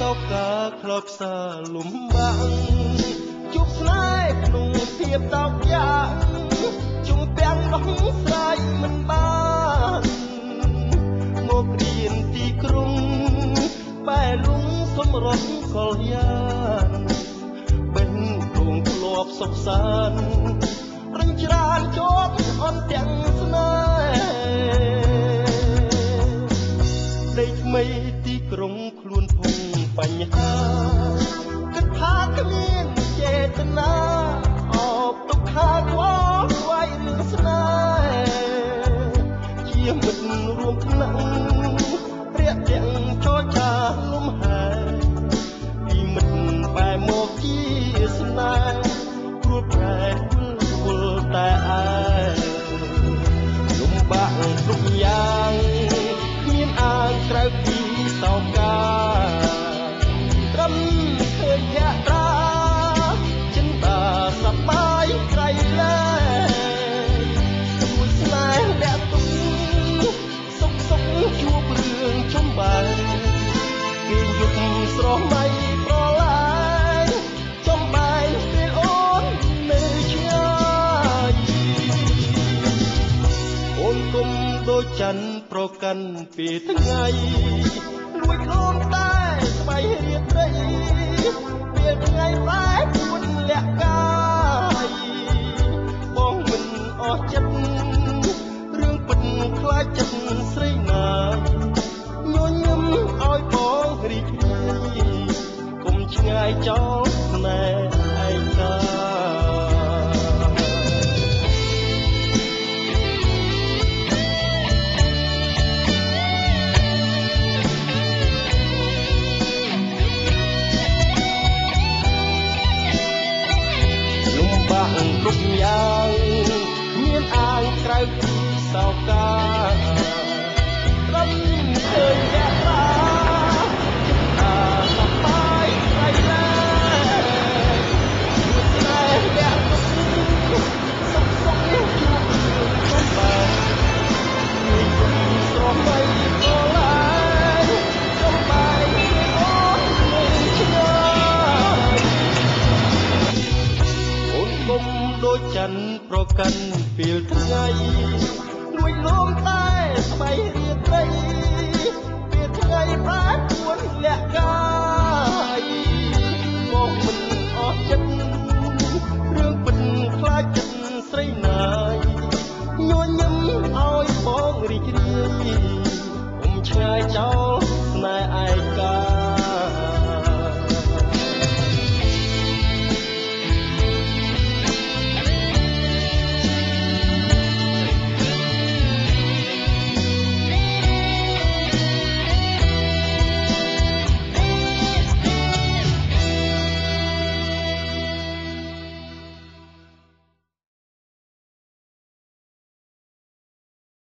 សោកាក្លបសាលំបាំងជប់ស្នេហ៍ក្នុងភាពតោកយ៉ាងជុំទាំងដោះស្រាយមិនបានមករៀនទីក្រុងបែលុងសម្រត់កលយ៉ាងបេះដូងធ្លាប់សុខសាន្តរញច្រានជាប់អន់ទាំងស្នេហ៍ដីថ្មីទីក្រុងខ្លួនភងបញ្ហាគិតថាគ្មានចេតនាអបទុកថាខ្វល់ខ្វាយរឿងស្នេហ៍ជាមិត្តរួមថ្នាក់រាក់ទាំងចរចាលំហែពីមិត្តបែមកជាស្នេហ៍ព្រោះប្រែវល់តែឯងលំបាកគ្រប់យ៉ាងគ្មានអាងក្រៅពីសោកាត្រឹមឃើញភក្ត្រាចិន្តាសប្បាយក្រៃលែមួយស្នេហ៍លាក់ទុកសុខជួបរឿងចំបែគេយុគស្រស់មៃប្រឡាយចំបែពេលអូននៅឆ្ងាយអូនគុំដូចច័ន្ទប្រកាន់ពេលថ្ងៃលួចអូនតែស្បៃរៀបរីពេលថ្ងៃបែបពួនលាក់កាយបងមិនអស់ចិត្តរឿងពិតខ្លាចចិត្តស្រីណាញញឹមឲ្យបងរីករាយកុំឆ្ងាយចោលស្នេហ៍ឯកាគ្រប់យ៉ាងមានអាងក្រៅពីសោកា